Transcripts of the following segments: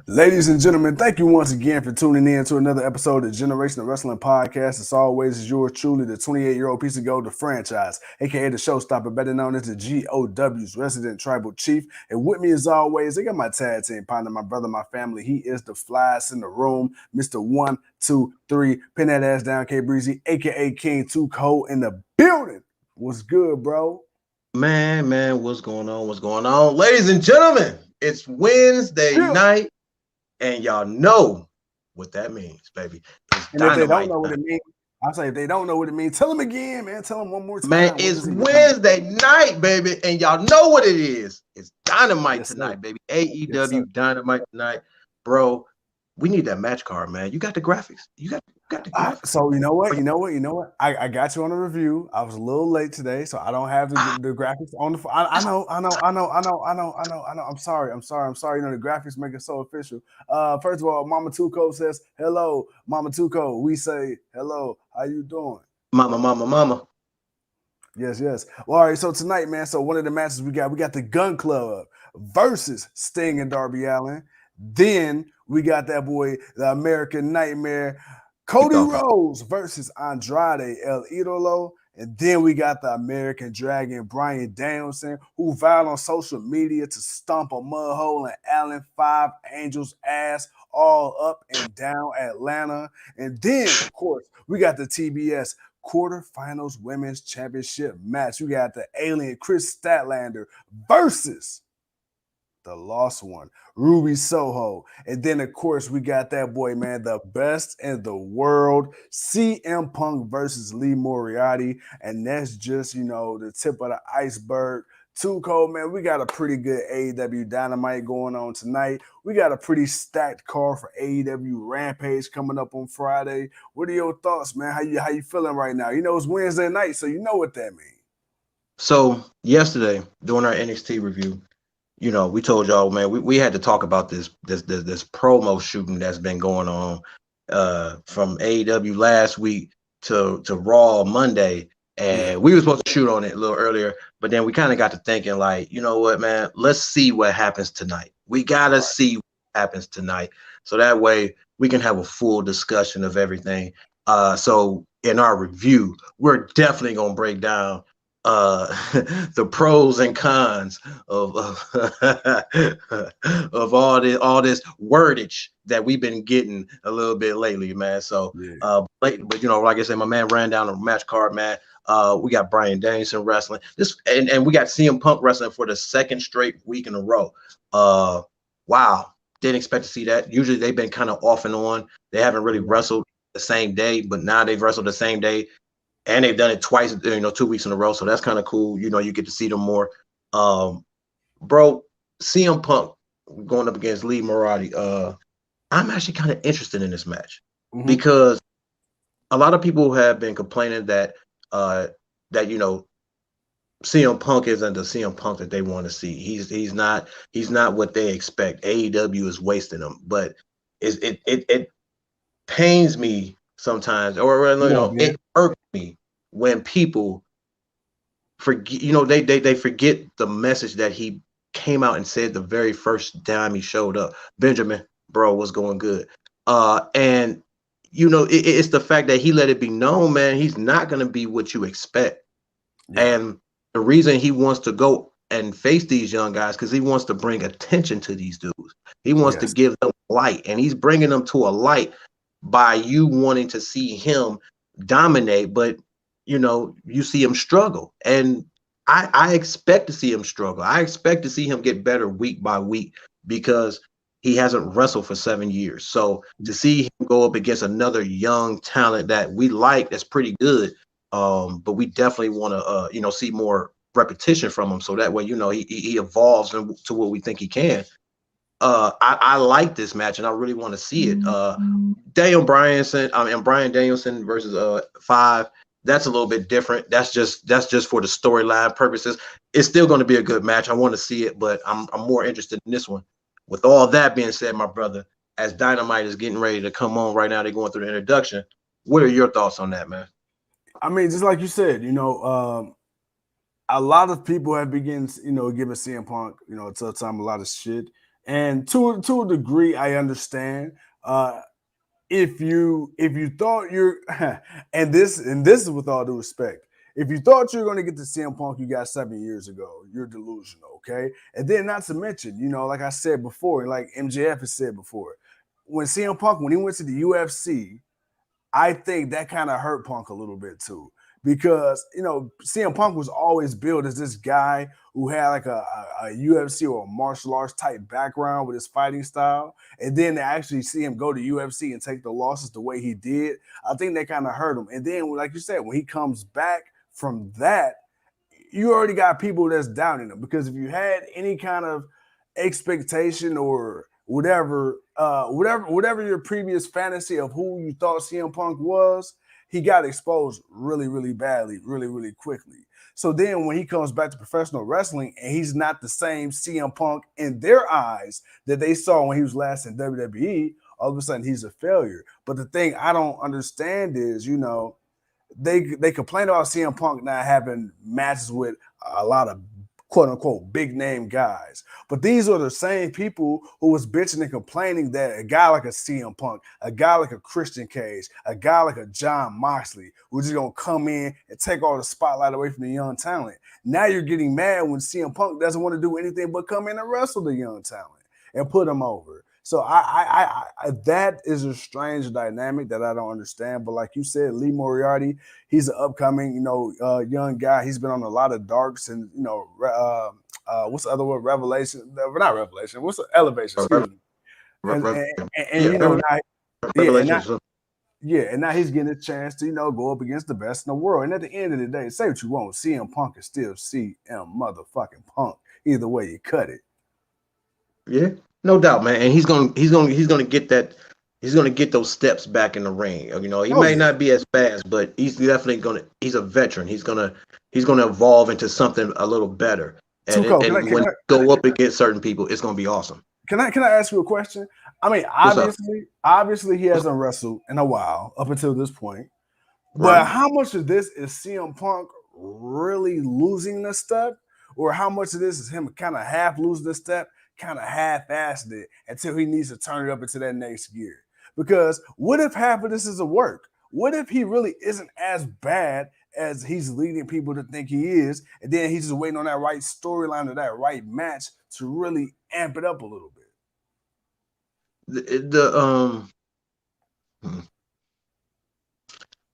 Ladies and gentlemen, thank you once again for tuning in to another episode of Generational Wrestling Podcast. As always, is yours truly, the 28-year-old piece of gold, the franchise, aka the showstopper, better known as the GOW's resident tribal chief. And with me, as always, I got my tag team partner, my brother, my family. He is the flyest in the room, Mr. 123. Pin that ass down, K Breezy, aka King Too Cold in the building. What's good, bro? Man, what's going on? What's going on? Ladies and gentlemen, it's Wednesday Yeah. night, and y'all know what that means, baby. It's And if they don't Dynamite know what night. it means, I'll say if they don't know what it means, tell them again, man. Tell them one more Man, time. What it's does it mean? Wednesday night, baby, and y'all know what it is. It's Dynamite Yes, sir. tonight, baby. Yes, sir. AEW Dynamite tonight. Bro, we need that match card, man. You got the graphics. You got the graphics. So you know what? I got you on the review. I was a little late today, so I don't have the graphics on the. I know. I'm sorry. You know the graphics make it so official. First of all, Mama Tuco says hello. Mama Tuco, we say hello. How you doing? Mama. Yes. Well, all right. So tonight, man. So one of the matches we got the Gun Club versus Sting and Darby Allin. Then we got that boy, the American Nightmare, Cody Rhodes versus Andrade El Idolo. And then we got the American Dragon, Bryan Danielson, who vowed on social media to stomp a mud hole in Allen Five Angels' ass all up and down Atlanta. And then, of course, we got the TBS quarterfinals women's championship match. You got the alien Chris Statlander versus the lost one, Ruby Soho. And then, of course, we got that boy, man, the best in the world, CM Punk versus Lee Moriarty. And that's just, the tip of the iceberg. Too cold, man. We got a pretty good AEW Dynamite going on tonight. We got a pretty stacked card for AEW Rampage coming up on Friday. What are your thoughts, man? How you feeling right now? It's Wednesday night, so you know what that means. So yesterday, during our NXT review, we told y'all, man, we had to talk about this promo shooting that's been going on from AEW last week to Raw Monday. And we were supposed to shoot on it a little earlier, but then we kind of got to thinking, like, you know what, man, let's see what happens tonight. We got to see what happens tonight. So that way we can have a full discussion of everything. So in our review, we're definitely going to break down the pros and cons of of all this wordage that we've been getting a little bit lately, man. So but like I said, my man ran down the match card, man. We got Bryan Danielson wrestling this, and we got CM Punk wrestling for the second straight week in a row. Wow, didn't expect to see that. Usually they've been kind of off and on. They haven't really wrestled the same day, but now they've wrestled the same day. And they've done it twice, 2 weeks in a row. So that's kind of cool. You get to see them more. Bro, CM Punk going up against Lee Moriarty. I'm actually kind of interested in this match because a lot of people have been complaining that CM Punk isn't the CM Punk that they want to see. He's not what they expect. AEW is wasting him. But it pains me sometimes, or it irks me when people forget. They forget the message that he came out and said the very first time he showed up. Benjamin, bro, what's going good? And it's the fact that he let it be known, man, he's not going to be what you expect. And the reason he wants to go and face these young guys, because he wants to bring attention to these dudes. He wants to give them light, and he's bringing them to a light by you wanting to see him dominate, but you see him struggle. And I expect to see him struggle. I expect to see him get better week by week because he hasn't wrestled for 7 years. So to see him go up against another young talent that we like, that's pretty good. But we definitely want to see more repetition from him, so that way he evolves into what we think he can. I like this match and I really want to see it. Bryan Danielson versus Five. That's a little bit different. That's just for the storyline purposes. It's still going to be a good match. I want to see it, but I'm more interested in this one. With all that being said, my brother, as Dynamite is getting ready to come on right now, they're going through the introduction. What are your thoughts on that, man? I mean, just like you said, a lot of people have begun, giving CM Punk, a tough time, a lot of shit. And to a degree, I understand. If you thought you're and this is with all due respect, if you thought you were going to get the CM Punk you got 7 years ago, you're delusional, okay? And then not to mention, like I said before, like MJF has said before, when CM Punk, when he went to the UFC, I think that kind of hurt Punk a little bit too. Because CM Punk was always billed as this guy who had like a UFC or a martial arts type background with his fighting style, and then to actually see him go to UFC and take the losses the way he did, I think that kind of hurt him. And then, like you said, when he comes back from that, you already got people that's doubting him, because if you had any kind of expectation or whatever your previous fantasy of who you thought CM Punk was, he got exposed really, really badly, really, really quickly. So then when he comes back to professional wrestling and he's not the same CM Punk in their eyes that they saw when he was last in WWE, all of a sudden he's a failure. But the thing I don't understand is, they complain about CM Punk not having matches with a lot of quote unquote big name guys. But these are the same people who was bitching and complaining that a guy like a CM Punk, a guy like a Christian Cage, a guy like a John Moxley was just gonna come in and take all the spotlight away from the young talent. Now you're getting mad when CM Punk doesn't want to do anything but come in and wrestle the young talent and put them over. So I that is a strange dynamic that I don't understand. But like you said, Lee Moriarty, he's an upcoming, young guy. He's been on a lot of darks and what's the other word? Revelation? Not Revelation. What's the Elevation? Excuse me. And Yeah, now, yeah, and now, Revelations. yeah, and now he's getting a chance to go up against the best in the world. And at the end of the day, say what you want, CM Punk is still CM motherfucking Punk. Either way you cut it. Yeah, no doubt, man. And he's gonna get that. He's gonna get those steps back in the ring. He Oh may yeah. not be as fast, but he's definitely gonna. He's a veteran. He's gonna evolve into something a little better. And Tuco, when you go up against certain people, it's gonna be awesome. can I ask you a question? I mean, What's up? obviously he What's hasn't wrestled in a while up until this point. But right? how much of this is CM Punk really losing the step? Or how much of this is him kind of half losing the step, kind of half-assed it until he needs to turn it up into that next gear? Because what if half of this is a work? What if he really isn't as bad as he's leading people to think he is, and then he's just waiting on that right storyline or that right match to really amp it up a little bit? The hmm,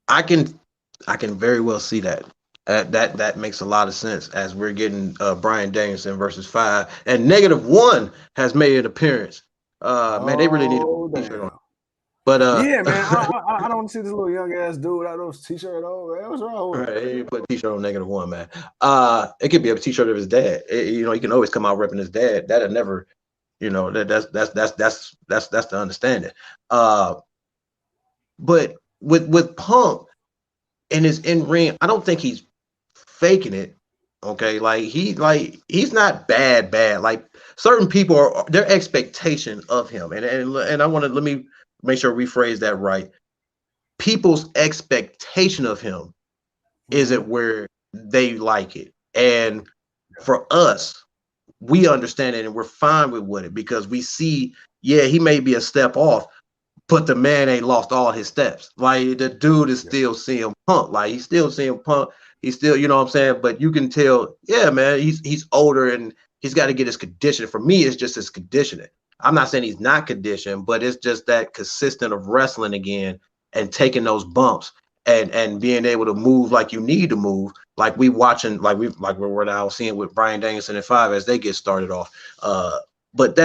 I can I can very well see that. That makes a lot of sense as we're getting Brian Danielson versus 5, and -1 has made an appearance. Man, they really need to put Oh a t-shirt on. damn! But Yeah, man, I don't see this little young ass dude without those t-shirt on. Man, what's wrong with him? right, he put a t-shirt on -1, man. It could be a t-shirt of his dad. He can always come out repping his dad. That'll never, that's the understanding. Uh, but with Punk and his in ring, I don't think he's faking it. Okay, he's not bad. Like certain people are their expectation of him, and I want to let me make sure I rephrase that right. People's expectation of him isn't where they like it, and for us, we understand it and we're fine with it because we see, yeah, he may be a step off, but the man ain't lost all his steps. Like the dude is Yeah, still seeing Punk. Like he's still seeing Punk. He's still, you know what I'm saying? But you can tell, yeah, man, he's older and he's got to get his conditioning. For me, it's just his conditioning. I'm not saying he's not conditioned, but it's just that consistent of wrestling again and taking those bumps and being able to move like you need to move, like we watching, like we're now seeing with Brian Danielson and 5 as they get started off. But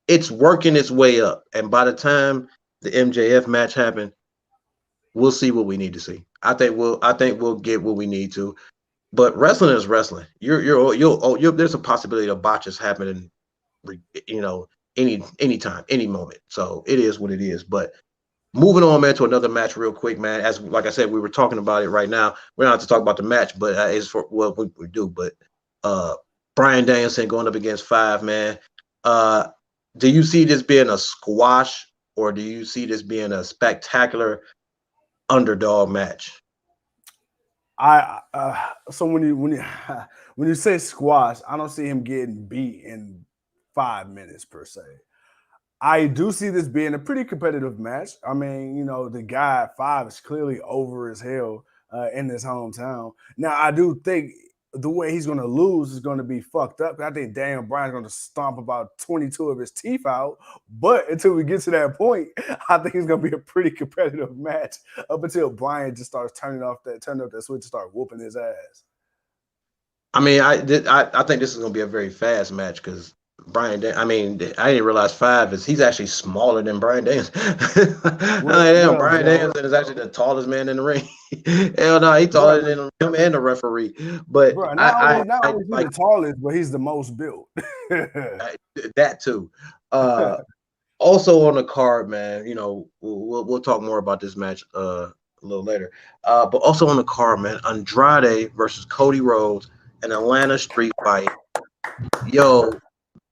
it's working its way up, and by the time the MJF match happened, we'll see what we need to see. I think we'll get what we need to. But wrestling is wrestling. There's a possibility of botches happening, you know, anytime, any moment. So it is what it is. But moving on, man, to another match real quick, man. As like I said, we were talking about it right now. We don't have to talk about the match, but it's for what we do. But uh, Brian Danielson going up against 5, man. Uh, do you see this being a squash or do you see this being a spectacular underdog match? So when you when you say squash, I don't see him getting beat in 5 minutes per se. I do see this being a pretty competitive match. I mean, the guy at 5 is clearly over as hell in his hometown. Now, I do think the way he's going to lose is going to be fucked up. I think Daniel Bryan's going to stomp about 22 of his teeth out. But until we get to that point, I think it's going to be a pretty competitive match up until Bryan just starts turning up that switch and start whooping his ass. I mean, I think this is going to be a very fast match because I mean, I didn't realize he's actually smaller than Brian Danielson. Damn, Well, Brian Joe, Danielson is actually the tallest man in the ring. Hell no, he's taller bro, than him and the referee. But bro, not I only is he like the tallest, but he's the most built. that too. Also on the card, man, we'll talk more about this match a little later. But also on the card, man, Andrade versus Cody Rhodes, an Atlanta street fight. Yo,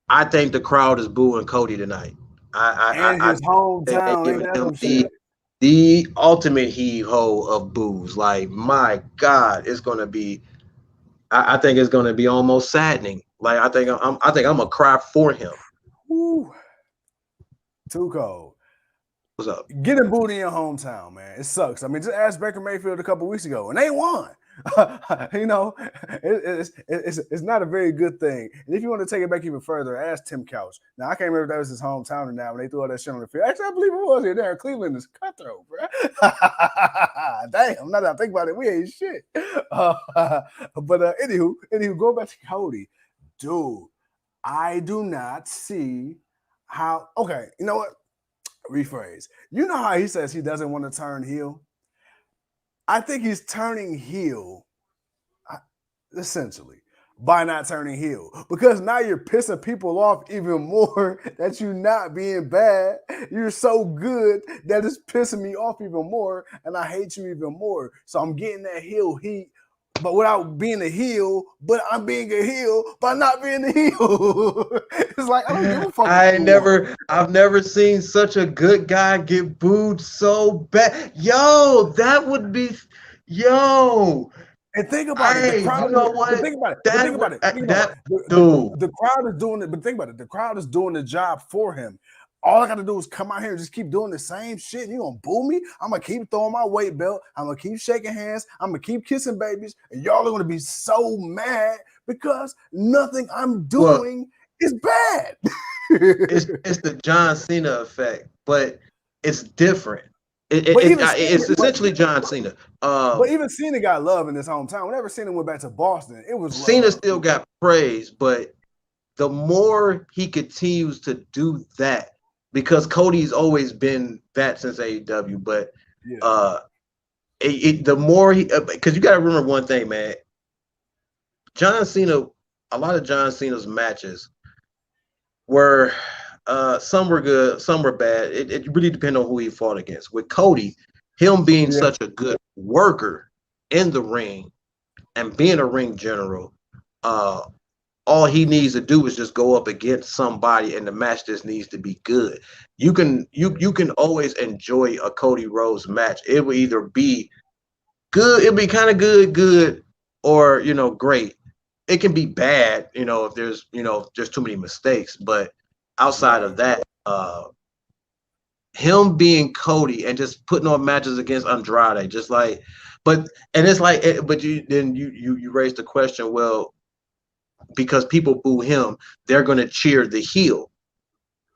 I think the crowd is booing Cody tonight. And I his think they hometown, ain't giving that him some shit? the ultimate heave ho of boos. Like, my God, it's gonna be. I think it's gonna be almost saddening. Like, I think I'm gonna cry for him. Woo. Too cold. What's up? Getting booed in your hometown, man. It sucks. I mean, just ask Baker Mayfield a couple weeks ago, and they won. It's not a very good thing. And if you want to take it back even further, ask Tim Couch. Now, I can't remember if that was his hometown or not when they threw all that shit on the field. Actually, I believe it was here. There, Cleveland is cutthroat, bro. Damn, now that I think about it, we ain't shit. Anywho, go back to Cody. Dude, I do not see how. Okay, you know what? Rephrase. You know how he says he doesn't want to turn heel? I think he's turning heel essentially by not turning heel because now you're pissing people off even more that you're not being bad. You're so good that it's pissing me off even more and I hate you even more. So I'm getting that heel heat, but without being a heel, but I'm being a heel by not being a heel. It's like, I don't give a fuck. I've never seen such a good guy get booed so bad. Yo, that would be, yo. And think about it. The crowd. You know what? Think about it. Dude. The crowd is doing it. But think about it. The crowd is doing the job for him. All I got to do is come out here and just keep doing the same shit. You gonna boo me? I'm gonna keep throwing my weight belt. I'm gonna keep shaking hands. I'm gonna keep kissing babies, and y'all are gonna be so mad because nothing I'm doing is bad. it's the John Cena effect, but it's different. It's essentially John Cena. But even Cena got love in his hometown. Whenever Cena went back to Boston, it was Cena love. still got praise, but the more he continues to do that, because Cody's always been that since AEW, but the more he, because you got to remember one thing, man. John Cena, a lot of John Cena's matches were some were good, some were bad. It really depended on who he fought against. With Cody, him being such a good worker in the ring and being a ring general, all he needs to do is just go up against somebody and the match just needs to be good. You can always enjoy a Cody Rhodes match. It will either be good, it'll be kind of good, or great. It can be bad, if there's too many mistakes. But outside of that, him being Cody and just putting on matches against Andrade, just like, but you raised the question, well, because people boo him, they're going to cheer the heel.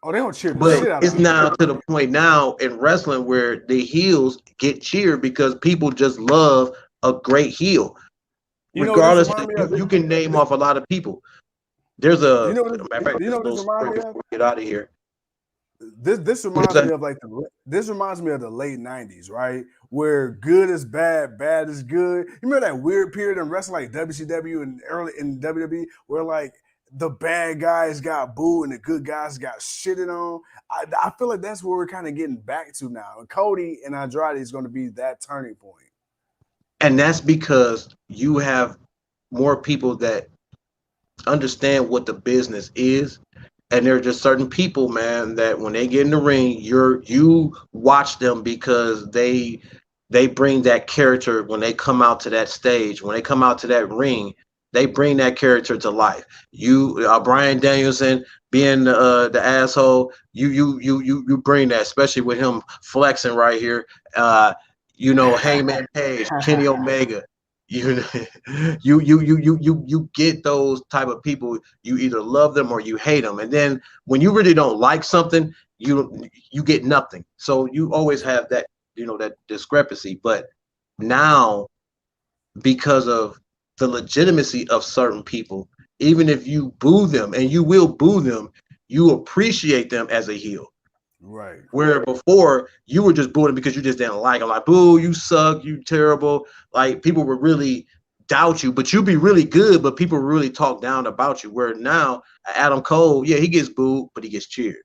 Oh, they don't cheer the but shit out it's of him. now to the point now in wrestling where the heels get cheered because people just love a great heel. Regardless, you can name off a lot of people. There's a before we get out of here. This reminds me of the late 90s, right? Where good is bad, bad is good. You remember that weird period in wrestling like WCW and early in WWE where like the bad guys got booed and the good guys got shitted on? I feel like that's where we're kind of getting back to now. And Cody and Andrade is going to be that turning point. And that's because you have more people that understand what the business is. And there are just certain people, man, that when they get in the ring, you watch them because they they bring that character when they come out to that stage, when they come out to that ring, they bring that character to life. You, Brian Danielson being the asshole, you bring that, especially with him flexing right here. Uh, Hangman Page, Kenny Omega. You, you get those type of people. You either love them or you hate them, and then when you really don't like something, you get nothing. So you always have that, that discrepancy. But now, because of the legitimacy of certain people, even if you boo them, and you will boo them, you appreciate them as a heel. Right. Where before you were just booing because you just didn't like them, like, boo, you suck, you terrible. Like, people would really doubt you, but you'd be really good, but people really talk down about you. Where now, Adam Cole, yeah, he gets booed, but he gets cheered.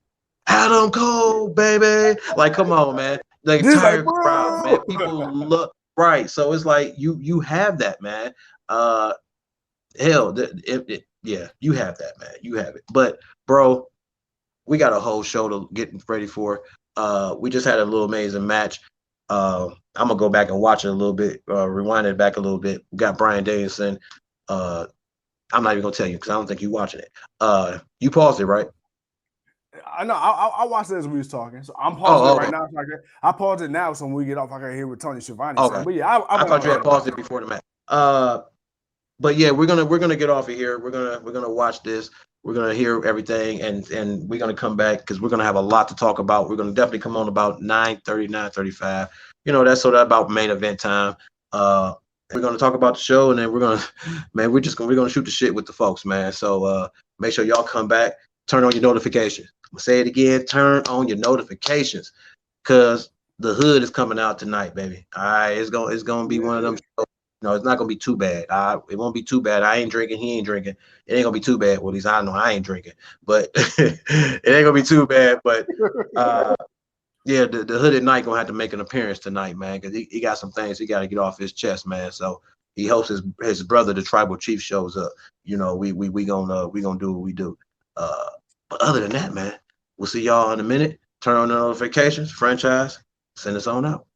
Adam Cole, baby. Like, come on, man. The This like, entire crowd, man. People look right. So it's like you have that, man. Uh hell, yeah, you have that, man. You have it. But bro, we got a whole show to get ready for. We just had a little amazing match. I'm gonna go back and watch it a little bit, rewind it back a little bit. We got Brian Danielson. I'm not even gonna tell you because I don't think you're watching it. You paused it, right? I know. I watched it as we was talking, so I'm pausing it right now. So I paused it now, so when we get off, I can hear what Tony Schiavone saying. But yeah, I thought you had paused it before the match. But yeah, we're gonna get off of here. We're gonna watch this. We're gonna hear everything, and we're gonna come back because we're gonna have a lot to talk about. We're gonna definitely come on about 9:30, 9:35. That's about main event time. We're gonna talk about the show, and then we're gonna, man, we're gonna shoot the shit with the folks, man. So make sure y'all come back. Turn on your notifications. I'm gonna say it again. Turn on your notifications, cause the hood is coming out tonight, baby. All right, it's gonna be one of them shows. It's not gonna be too bad. It won't be too bad. I ain't drinking. He ain't drinking. It ain't gonna be too bad. Well, at least I know I ain't drinking. But it ain't gonna be too bad. But yeah, the hooded knight gonna have to make an appearance tonight, man, because he got some things he got to get off his chest, man. So he hopes his brother, the tribal chief, shows up. We gonna do what we do. But other than that, man, we'll see y'all in a minute. Turn on the notifications. Franchise, send us on out.